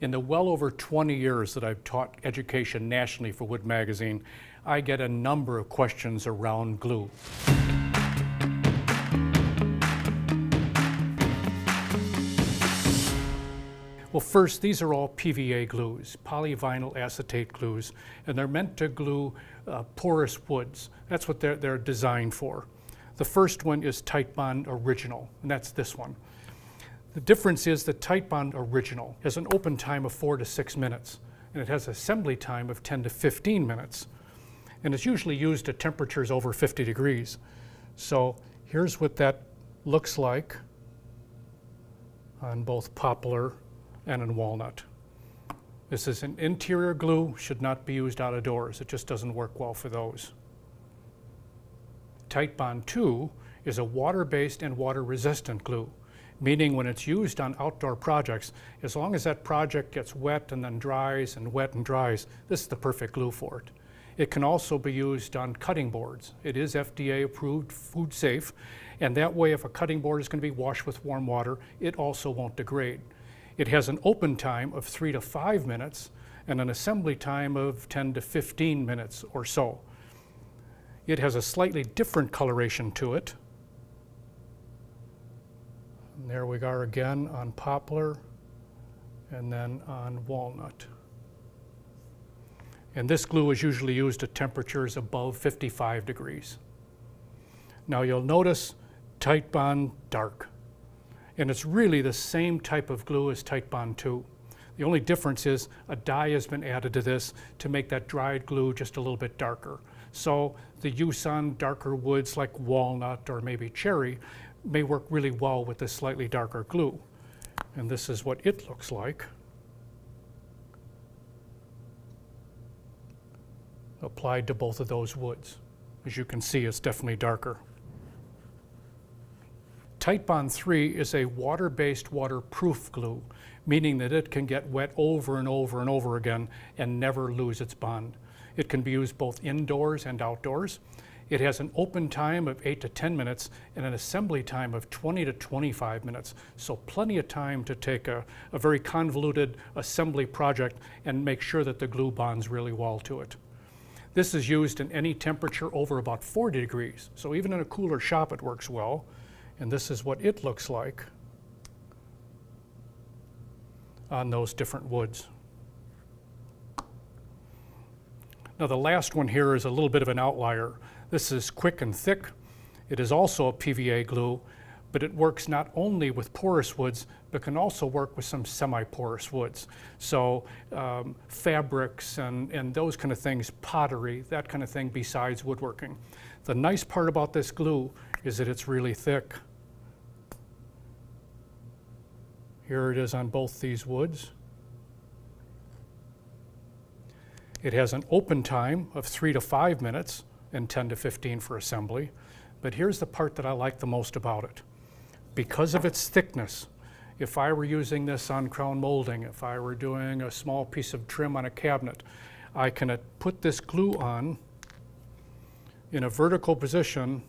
In the well over 20 years that I've taught education nationally for Wood Magazine, I get a number of questions around glue. Well, first, these are all PVA glues, polyvinyl acetate glues, and they're meant to glue porous woods. That's what they're designed for. The first one is Titebond Original, and that's this one. The difference is the Titebond Original has an open time of 4 to 6 minutes, and it has assembly time of 10 to 15 minutes. And it's usually used at temperatures over 50 degrees. So here's what that looks like on both poplar and in walnut. This is an interior glue, should not be used out of doors. It just doesn't work well for those. Titebond 2 is a water-based and water-resistant glue, meaning when it's used on outdoor projects, as long as that project gets wet and then dries and wet and dries, this is the perfect glue for it. It can also be used on cutting boards. It is FDA approved, food safe, and that way if a cutting board is going to be washed with warm water, it also won't degrade. It has an open time of 3 to 5 minutes and an assembly time of 10 to 15 minutes or so. It has a slightly different coloration to it. And there we are again on poplar and then on walnut. And this glue is usually used at temperatures above 55 degrees. Now you'll notice Titebond Dark, and it's really the same type of glue as Titebond 2. The only difference is a dye has been added to this to make that dried glue just a little bit darker. So the use on darker woods like walnut or maybe cherry may work really well with this slightly darker glue. And this is what it looks like applied to both of those woods. As you can see, it's definitely darker. Titebond 3 is a water-based waterproof glue, meaning that it can get wet over and over and over again and never lose its bond. It can be used both indoors and outdoors. It has an open time of 8 to 10 minutes and an assembly time of 20 to 25 minutes. So plenty of time to take a very convoluted assembly project and make sure that the glue bonds really well to it. This is used in any temperature over about 40 degrees. So even in a cooler shop it works well. And this is what it looks like on those different woods. Now the last one here is a little bit of an outlier. This is Quick and Thick. It is also a PVA glue, but it works not only with porous woods, but can also work with some semi-porous woods. So fabrics and those kind of things, pottery, that kind of thing besides woodworking. The nice part about this glue is that it's really thick. Here it is on both these woods. It has an open time of 3 to 5 minutes and 10 to 15 for assembly. But here's the part that I like the most about it. Because of its thickness, if I were using this on crown molding, if I were doing a small piece of trim on a cabinet, I can put this glue on in a vertical position,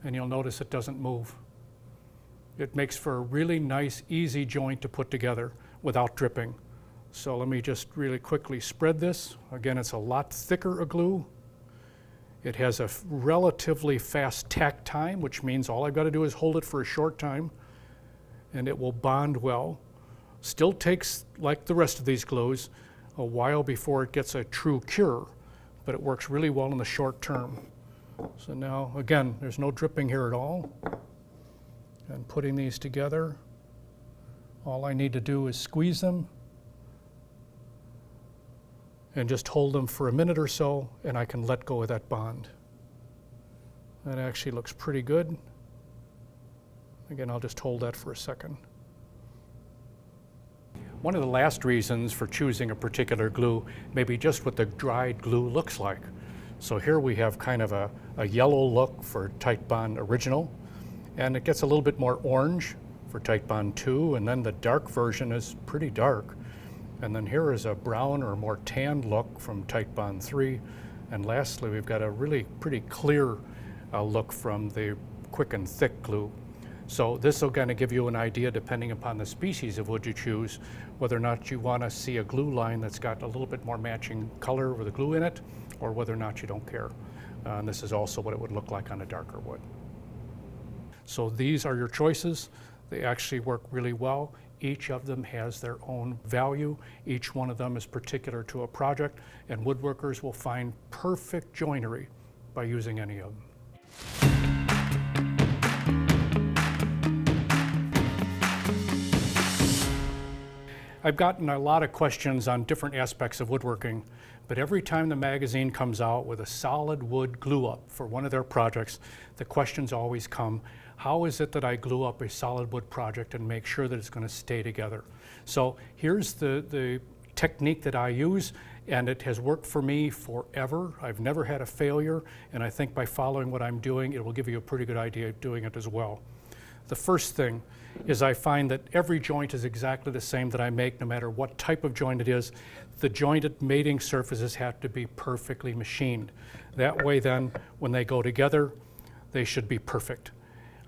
and you'll notice it doesn't move. It makes for a really nice, easy joint to put together without dripping. So let me just really quickly spread this. Again, it's a lot thicker a glue. It has a relatively fast tack time, which means all I've got to do is hold it for a short time, and it will bond well. Still takes, like the rest of these glues, a while before it gets a true cure, but it works really well in the short term. So now, again, there's no dripping here at all. And putting these together, all I need to do is squeeze them and just hold them for a minute or so, and I can let go of that bond. That actually looks pretty good. Again, I'll just hold that for a second. One of the last reasons for choosing a particular glue may be just what the dried glue looks like. So here we have kind of a yellow look for Titebond Original, and it gets a little bit more orange for Titebond 2, and then the dark version is pretty dark. And then here is a brown or more tanned look from Titebond 3. And lastly, we've got a really pretty clear look from the Quick and Thick glue. So this will kind of give you an idea, depending upon the species of wood you choose, whether or not you want to see a glue line that's got a little bit more matching color with the glue in it, or whether or not you don't care. And this is also what it would look like on a darker wood. So these are your choices. They actually work really well. Each of them has their own value. Each one of them is particular to a project, and woodworkers will find perfect joinery by using any of them. I've gotten a lot of questions on different aspects of woodworking, but every time the magazine comes out with a solid wood glue up for one of their projects, the questions always come, how is it that I glue up a solid wood project and make sure that it's going to stay together? So here's the technique that I use, and it has worked for me forever. I've never had a failure, and I think by following what I'm doing, it will give you a pretty good idea of doing it as well. The first thing is I find that every joint is exactly the same that I make, no matter what type of joint it is. The jointed mating surfaces have to be perfectly machined. That way then, when they go together, they should be perfect.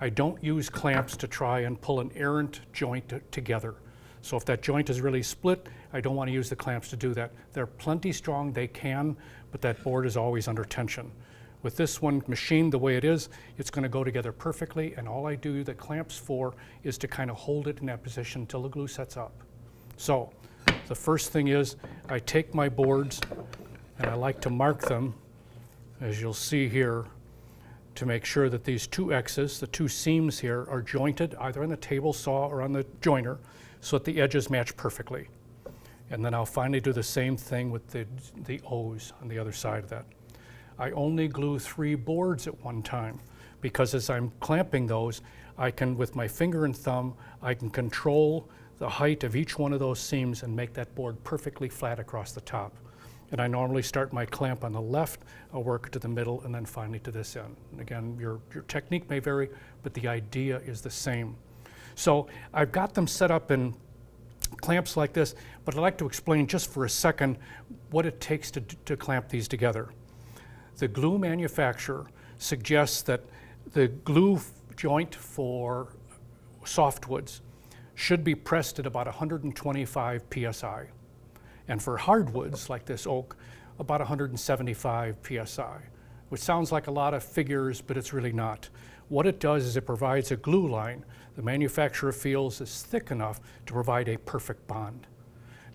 I don't use clamps to try and pull an errant joint together. So if that joint is really split, I don't want to use the clamps to do that. They're plenty strong, they can, but that board is always under tension. With this one machined the way it is, it's going to go together perfectly, and all I do the clamps for is to kind of hold it in that position until the glue sets up. So the first thing is I take my boards and I like to mark them, as you'll see here, to make sure that these two X's, the two seams here, are jointed either on the table saw or on the joiner so that the edges match perfectly. And then I'll finally do the same thing with the O's on the other side of that. I only glue 3 boards at one time because as I'm clamping those, I can, with my finger and thumb, I can control the height of each one of those seams and make that board perfectly flat across the top. And I normally start my clamp on the left, I'll work it to the middle, and then finally to this end. And again, your technique may vary, but the idea is the same. So I've got them set up in clamps like this, but I'd like to explain just for a second what it takes to clamp these together. The glue manufacturer suggests that the glue joint for softwoods should be pressed at about 125 psi. And for hardwoods, like this oak, about 175 psi, which sounds like a lot of figures, but it's really not. What it does is it provides a glue line the manufacturer feels is thick enough to provide a perfect bond.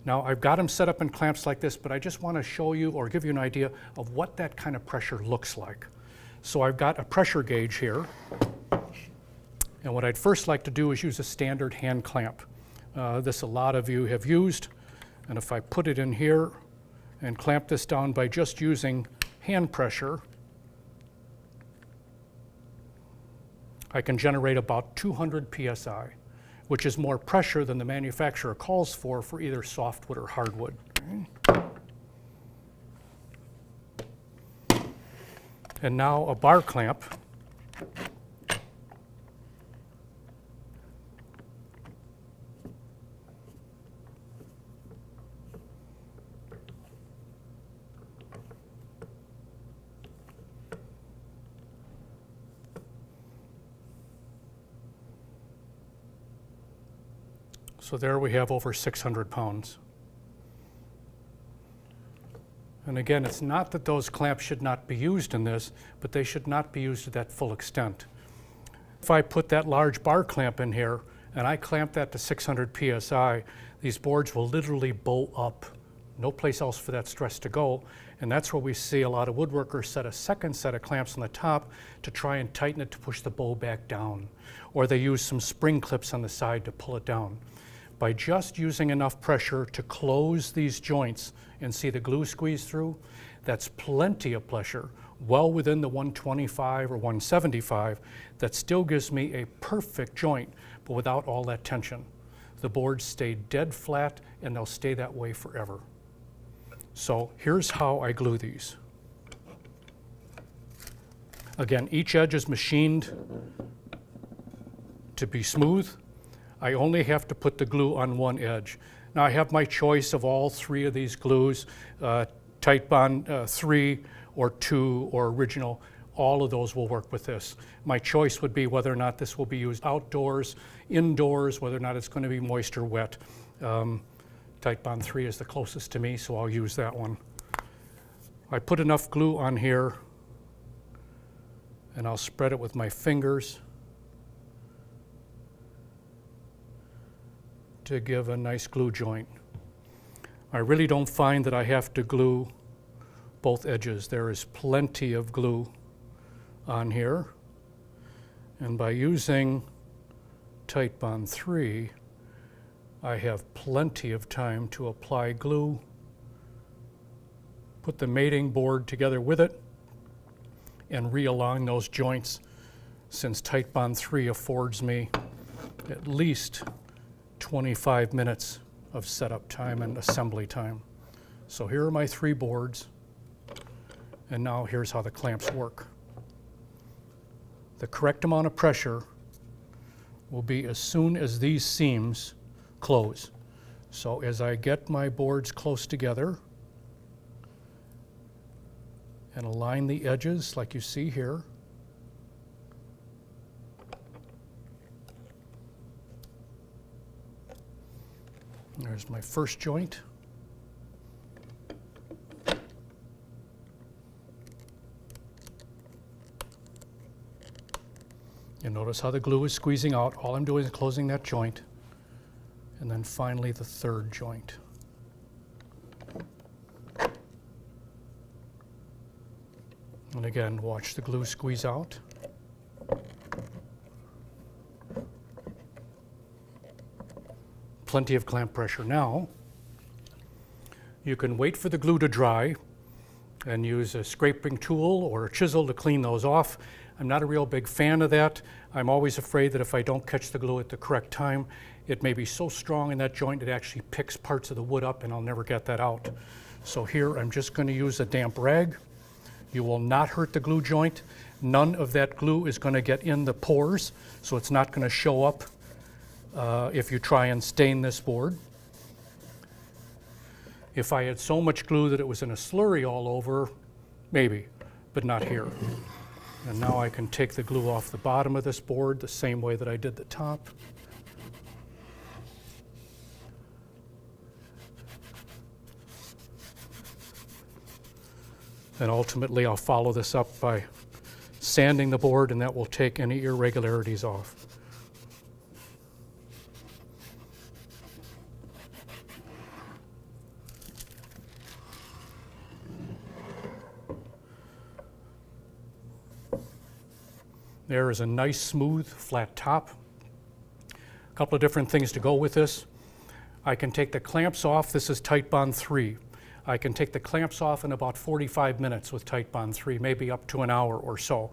Now, I've got them set up in clamps like this, but I just want to show you or give you an idea of what that kind of pressure looks like. So I've got a pressure gauge here, and what I'd first like to do is use a standard hand clamp. This a lot of you have used, and if I put it in here and clamp this down by just using hand pressure, I can generate about 200 psi, which is more pressure than the manufacturer calls for either softwood or hardwood. And now a bar clamp. So there we have over 600 pounds. And again, it's not that those clamps should not be used in this, but they should not be used to that full extent. If I put that large bar clamp in here and I clamp that to 600 psi, these boards will literally bow up. No place else for that stress to go. And that's where we see a lot of woodworkers set a second set of clamps on the top to try and tighten it to push the bow back down. Or they use some spring clips on the side to pull it down. By just using enough pressure to close these joints and see the glue squeeze through, that's plenty of pressure, well within the 125 or 175, that still gives me a perfect joint, but without all that tension. The boards stay dead flat and they'll stay that way forever. So here's how I glue these. Again, each edge is machined to be smooth. I only have to put the glue on one edge. Now I have my choice of all 3 of these glues, Titebond 3 or 2 or original. all of those will work with this. My choice would be whether or not this will be used outdoors, indoors, whether or not it's going to be moist or wet. Titebond 3 is the closest to me, so I'll use that one. I put enough glue on here, and I'll spread it with my fingers to give a nice glue joint. I really don't find that I have to glue both edges. There is plenty of glue on here, and by using Titebond 3, I have plenty of time to apply glue, put the mating board together with it, and realign those joints, since Titebond 3 affords me at least 25 minutes of setup time and assembly time. So here are my 3 boards, and now here's how the clamps work. The correct amount of pressure will be as soon as these seams close. So as I get my boards close together and align the edges like you see here, there's my first joint. You notice how the glue is squeezing out. All I'm doing is closing that joint. And then finally the third joint. And again, watch the glue squeeze out. Plenty of clamp pressure. Now, you can wait for the glue to dry and use a scraping tool or a chisel to clean those off. I'm not a real big fan of that. I'm always afraid that if I don't catch the glue at the correct time, it may be so strong in that joint it actually picks parts of the wood up and I'll never get that out. So here I'm just going to use a damp rag. You will not hurt the glue joint. None of that glue is going to get in the pores, so it's not going to show up if you try and stain this board. If I had so much glue that it was in a slurry all over, maybe, but not here. And now I can take the glue off the bottom of this board the same way that I did the top. And ultimately I'll follow this up by sanding the board, and that will take any irregularities off. There is a nice, smooth, flat top. A couple of different things to go with this. I can take the clamps off. This is Titebond 3. I can take the clamps off in about 45 minutes with Titebond 3, maybe up to an hour or so.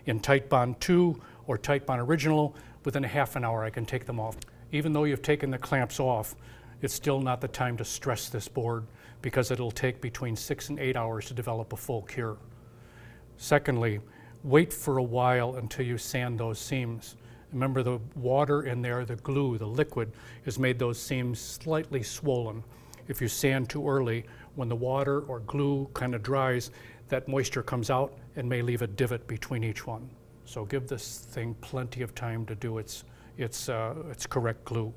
In Titebond 2 or Titebond Original, within a half an hour I can take them off. Even though you've taken the clamps off, it's still not the time to stress this board because it'll take between 6 and 8 hours to develop a full cure. Secondly, wait for a while until you sand those seams. Remember, the water in there, the glue, the liquid, has made those seams slightly swollen. If you sand too early, when the water or glue kind of dries, that moisture comes out and may leave a divot between each one. So give this thing plenty of time to do its correct glue.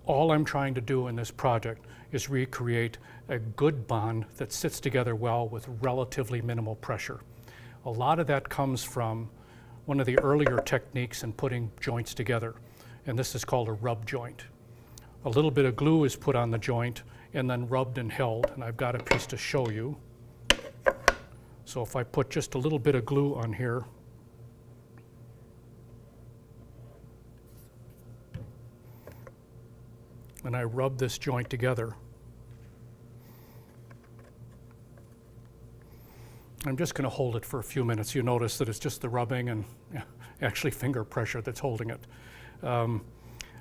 All I'm trying to do in this project is recreate a good bond that sits together well with relatively minimal pressure. A lot of that comes from one of the earlier techniques in putting joints together, and this is called a rub joint. A little bit of glue is put on the joint and then rubbed and held, and I've got a piece to show you. So if I put just a little bit of glue on here, and I rub this joint together, I'm just going to hold it for a few minutes. You notice that it's just the rubbing and actually finger pressure that's holding it.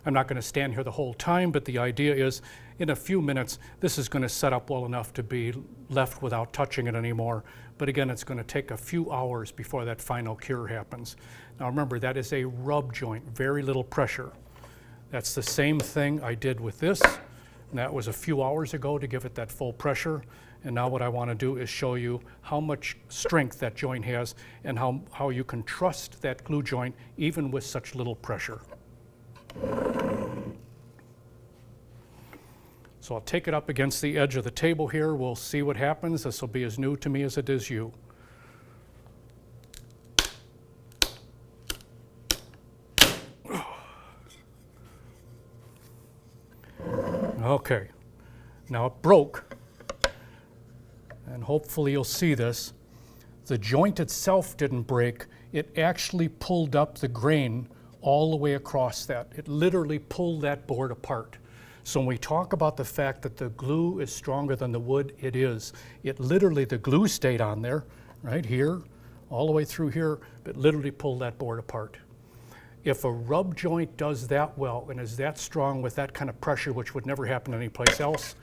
I'm not going to stand here the whole time, but the idea is in a few minutes, this is going to set up well enough to be left without touching it anymore. But again, it's going to take a few hours before that final cure happens. Now remember, that is a rub joint, very little pressure. That's the same thing I did with this. And that was a few hours ago to give it that full pressure. And now what I want to do is show you how much strength that joint has and how you can trust that glue joint even with such little pressure. So I'll take it up against the edge of the table here. We'll see what happens. This will be as new to me as it is you. Okay, now it broke, and hopefully you'll see this. The joint itself didn't break. It actually pulled up the grain all the way across that. It literally pulled that board apart. So when we talk about the fact that the glue is stronger than the wood, it is. It literally, the glue stayed on there, right here, all the way through here, but literally pulled that board apart. If a rub joint does that well and is that strong with that kind of pressure, which would never happen anyplace else,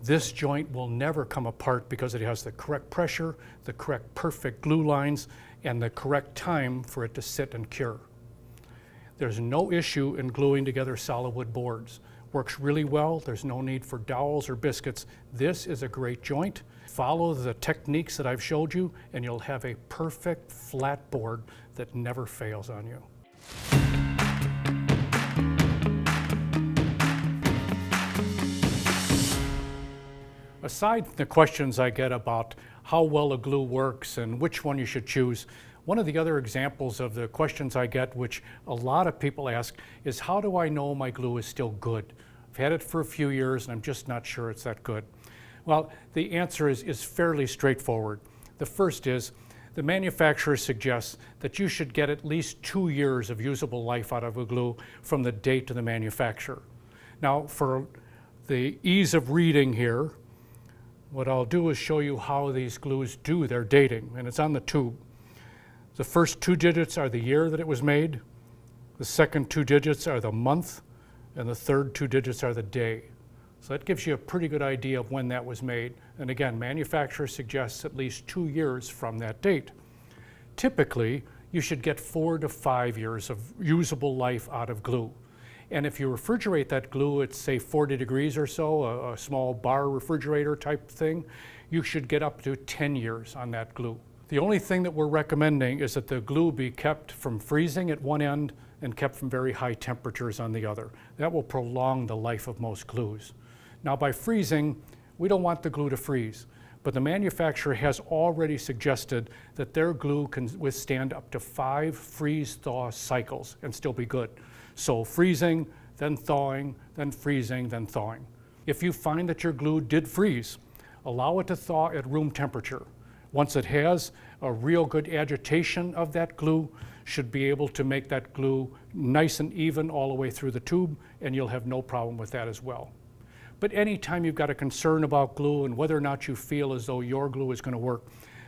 this joint will never come apart because it has the correct pressure, the correct perfect glue lines, and the correct time for it to sit and cure. There's no issue in gluing together solid wood boards. Works really well. There's no need for dowels or biscuits. This is a great joint. Follow the techniques that I've showed you and you'll have a perfect flat board that never fails on you. Aside from the questions I get about how well a glue works and which one you should choose, one of the other examples of the questions I get, which a lot of people ask, is how do I know my glue is still good? I've had it for a few years and I'm just not sure it's that good. Well, the answer is fairly straightforward. The first is the manufacturer suggests that you should get at least 2 years of usable life out of a glue from the date of the manufacturer. Now, for the ease of reading here, what I'll do is show you how these glues do their dating, and it's on the tube. The first 2 digits are the year that it was made, the second 2 digits are the month, and the third 2 digits are the day. So that gives you a pretty good idea of when that was made. And again, manufacturer suggests at least 2 years from that date. Typically, you should get 4 to 5 years of usable life out of glue. And if you refrigerate that glue at say 40 degrees or so, a small bar refrigerator type thing, you should get up to 10 years on that glue. The only thing that we're recommending is that the glue be kept from freezing at one end and kept from very high temperatures on the other. That will prolong the life of most glues. Now by freezing, we don't want the glue to freeze, but the manufacturer has already suggested that their glue can withstand up to 5 freeze-thaw cycles and still be good. So freezing, then thawing, then freezing, then thawing. If you find that your glue did freeze, allow it to thaw at room temperature. Once it has a real good agitation of that glue, should be able to make that glue nice and even all the way through the tube, and you'll have no problem with that as well. But anytime you've got a concern about glue and whether or not you feel as though your glue is going to work,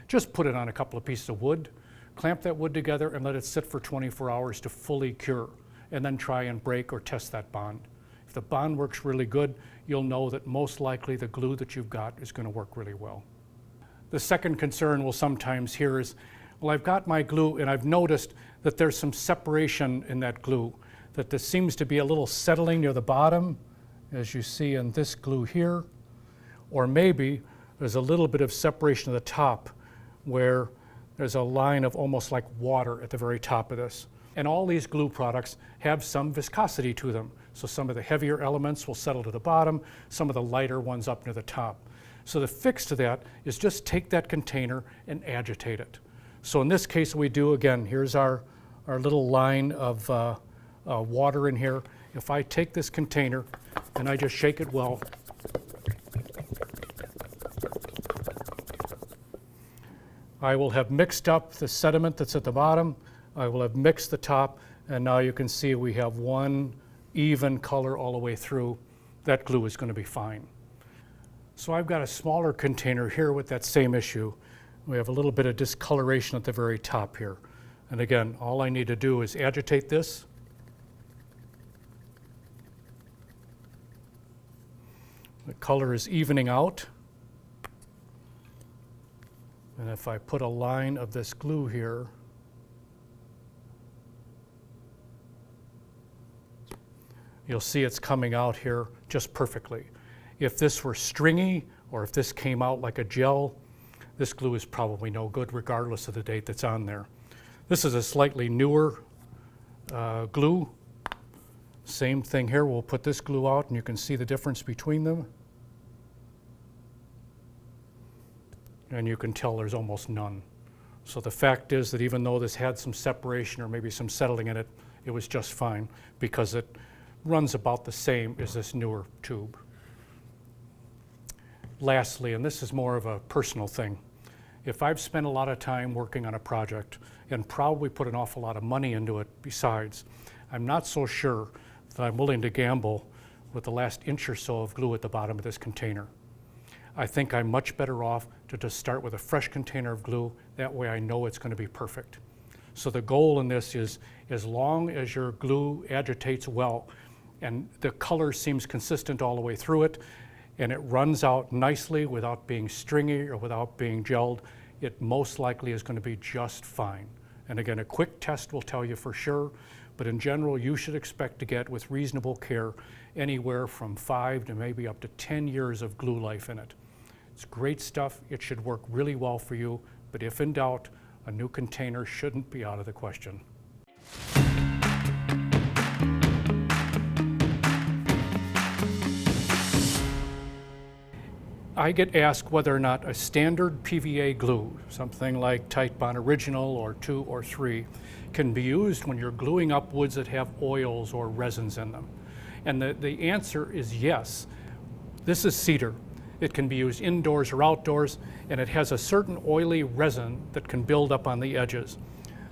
just put it on a couple of pieces of wood, clamp that wood together and let it sit for 24 hours to fully cure, and then try and break or test that bond. If the bond works really good, you'll know that most likely the glue that you've got is going to work really well. The second concern we'll sometimes hear is, well, I've got my glue and I've noticed that there's some separation in that glue, that there seems to be a little settling near the bottom, as you see in this glue here, or maybe there's a little bit of separation at the top where there's a line of almost like water at the very top of this. And all these glue products have some viscosity to them. So some of the heavier elements will settle to the bottom, some of the lighter ones up near the top. So the fix to that is just take that container and agitate it. So in this case, we do, again, here's our little line of water in here. If I take this container and I just shake it well, I will have mixed up the sediment that's at the bottom, I will have mixed the top, and now you can see we have one even color all the way through. That glue is going to be fine. So I've got a smaller container here with that same issue. We have a little bit of discoloration at the very top here. And again, all I need to do is agitate this. The color is evening out. And if I put a line of this glue here, You'll see it's coming out here just perfectly. If this were stringy, or if this came out like a gel, this glue is probably no good regardless of the date that's on there. This is a slightly newer glue. Same thing here, we'll put this glue out and you can see the difference between them. And you can tell there's almost none. So the fact is that even though this had some separation or maybe some settling in it, it was just fine because it runs about the same as this newer tube. Lastly, and this is more of a personal thing, if I've spent a lot of time working on a project and probably put an awful lot of money into it besides, I'm not so sure that I'm willing to gamble with the last inch or so of glue at the bottom of this container. I think I'm much better off to just start with a fresh container of glue. That way I know it's going to be perfect. So the goal in this is, as long as your glue agitates well and the color seems consistent all the way through it, and it runs out nicely without being stringy or without being gelled, it most likely is going to be just fine. And again, a quick test will tell you for sure, but in general, you should expect to get, with reasonable care, anywhere from 5 to maybe up to 10 years of glue life in it. It's great stuff. It should work really well for you, but if in doubt, a new container shouldn't be out of the question. I get asked whether or not a standard PVA glue, something like Titebond Original or 2 or 3, can be used when you're gluing up woods that have oils or resins in them. And the answer is yes. This is cedar. It can be used indoors or outdoors, and it has a certain oily resin that can build up on the edges.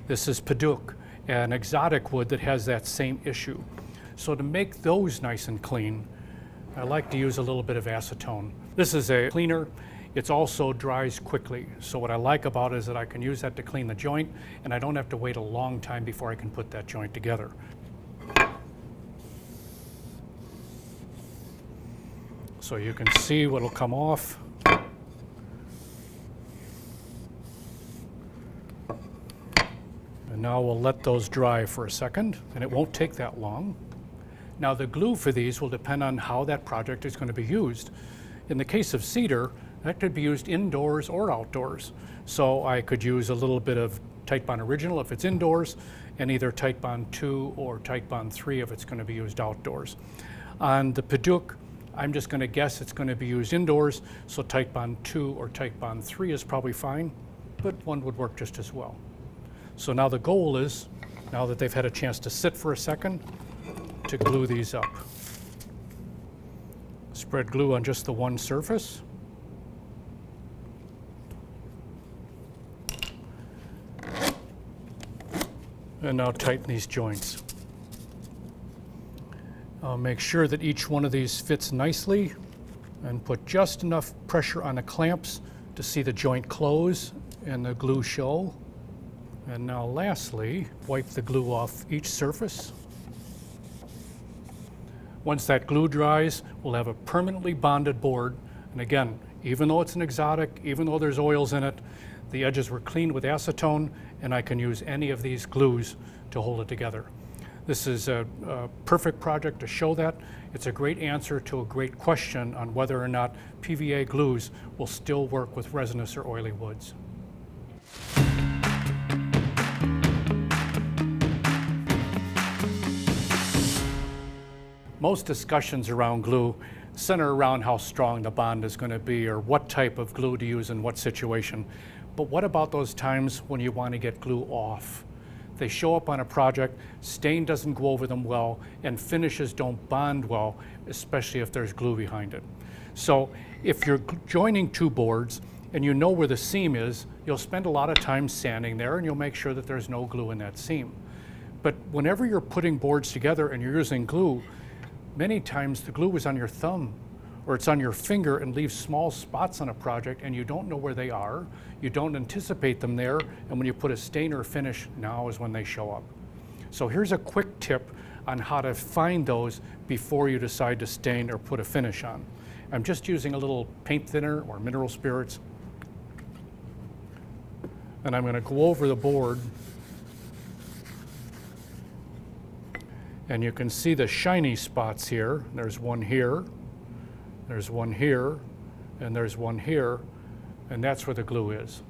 This is Padauk, an exotic wood that has that same issue. So to make those nice and clean, I like to use a little bit of acetone. This is a cleaner. It also dries quickly. So what I like about it is that I can use that to clean the joint, and I don't have to wait a long time before I can put that joint together. So you can see what'll come off. And now we'll let those dry for a second, and it won't take that long. Now the glue for these will depend on how that project is going to be used. In the case of cedar, that could be used indoors or outdoors. So I could use a little bit of Titebond Original if it's indoors, and either Titebond 2 or Titebond 3 if it's going to be used outdoors. On the Padauk, I'm just going to guess it's going to be used indoors, so Titebond 2 or Titebond 3 is probably fine, but one would work just as well. So now the goal is, now that they've had a chance to sit for a second, to glue these up. Spread glue on just the one surface. And now tighten these joints. I'll make sure that each one of these fits nicely and put just enough pressure on the clamps to see the joint close and the glue show. And now lastly, wipe the glue off each surface. Once that glue dries, we'll have a permanently bonded board. And again, even though it's an exotic, even though there's oils in it, the edges were cleaned with acetone, and I can use any of these glues to hold it together. This is a perfect project to show that. It's a great answer to a great question on whether or not PVA glues will still work with resinous or oily woods. Most discussions around glue center around how strong the bond is going to be or what type of glue to use in what situation. But what about those times when you want to get glue off? They show up on a project, stain doesn't go over them well, and finishes don't bond well, especially if there's glue behind it. So if you're joining two boards and you know where the seam is, you'll spend a lot of time sanding there and you'll make sure that there's no glue in that seam. But whenever you're putting boards together and you're using glue, many times the glue is on your thumb or it's on your finger and leaves small spots on a project and you don't know where they are, you don't anticipate them there, and when you put a stain or finish, now is when they show up. So here's a quick tip on how to find those before you decide to stain or put a finish on. I'm just using a little paint thinner or mineral spirits, and I'm going to go over the board And you can see the shiny spots here. There's one here, there's one here, and there's one here, and that's where the glue is.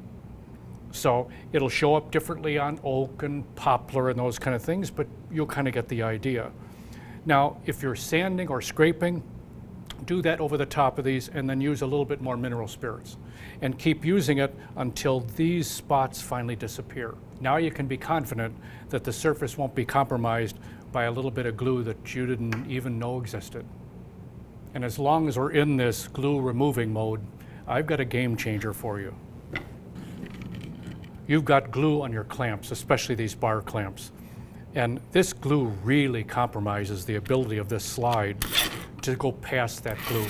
So it'll show up differently on oak and poplar and those kind of things, but you'll kind of get the idea. Now, if you're sanding or scraping, do that over the top of these and then use a little bit more mineral spirits and keep using it until these spots finally disappear. Now you can be confident that the surface won't be compromised by a little bit of glue that you didn't even know existed. And as long as we're in this glue removing mode, I've got a game changer for you. You've got glue on your clamps, especially these bar clamps. And this glue really compromises the ability of this slide to go past that glue.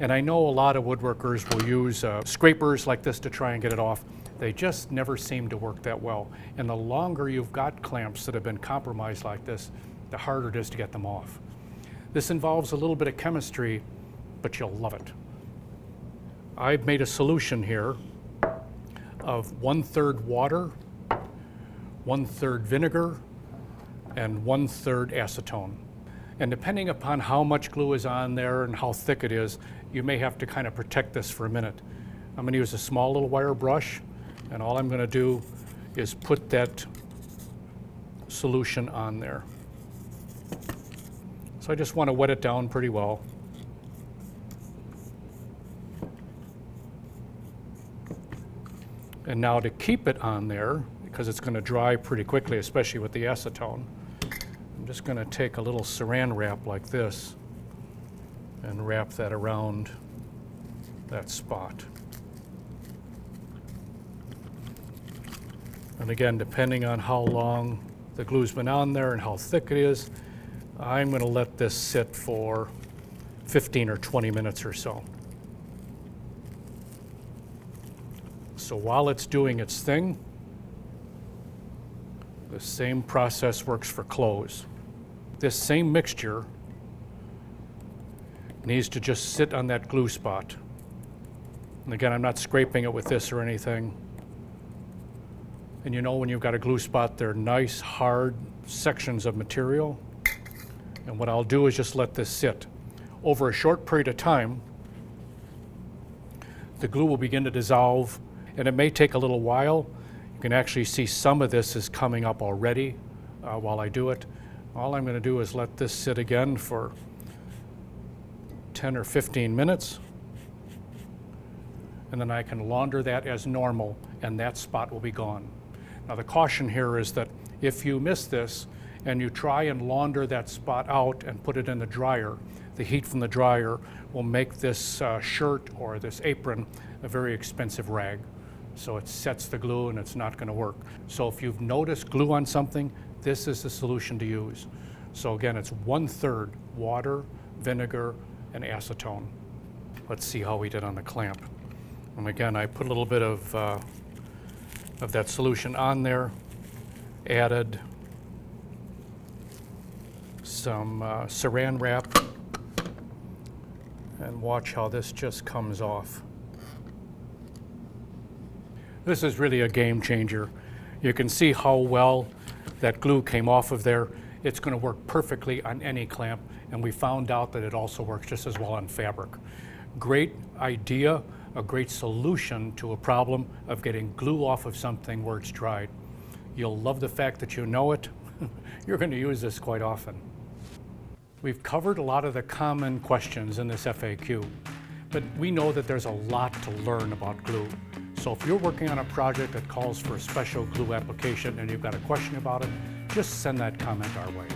And I know a lot of woodworkers will use scrapers like this to try and get it off. They just never seem to work that well. And the longer you've got clamps that have been compromised like this, the harder it is to get them off. This involves a little bit of chemistry, but you'll love it. I've made a solution here of 1/3 water, 1/3 vinegar, and 1/3 acetone. And depending upon how much glue is on there and how thick it is, you may have to kind of protect this for a minute. I'm going to use a small little wire brush, and all I'm going to do is put that solution on there. So I just want to wet it down pretty well. And now to keep it on there, because it's going to dry pretty quickly, especially with the acetone, I'm just going to take a little saran wrap like this and wrap that around that spot. And again, depending on how long the glue's been on there and how thick it is, I'm going to let this sit for 15 or 20 minutes or so. So while it's doing its thing, the same process works for clothes. This same mixture needs to just sit on that glue spot. And again, I'm not scraping it with this or anything. And you know when you've got a glue spot, they're nice, hard sections of material. And what I'll do is just let this sit. Over a short period of time, the glue will begin to dissolve, and it may take a little while. You can actually see some of this is coming up already while I do it. All I'm going to do is let this sit again for 10 or 15 minutes, and then I can launder that as normal, and that spot will be gone. Now the caution here is that if you miss this and you try and launder that spot out and put it in the dryer, the heat from the dryer will make this shirt or this apron a very expensive rag. So it sets the glue and it's not going to work. So if you've noticed glue on something, this is the solution to use. So again, it's 1/3 water, vinegar, and acetone. Let's see how we did on the clamp. And again, I put a little bit of that solution on there, added some saran wrap, and watch how this just comes off. This is really a game changer. You can see how well that glue came off of there. It's going to work perfectly on any clamp, and we found out that it also works just as well on fabric. Great idea, a great solution to a problem of getting glue off of something where it's dried. You'll love the fact that you know it. You're going to use this quite often. We've covered a lot of the common questions in this FAQ, but we know that there's a lot to learn about glue. So if you're working on a project that calls for a special glue application and you've got a question about it, just send that comment our way.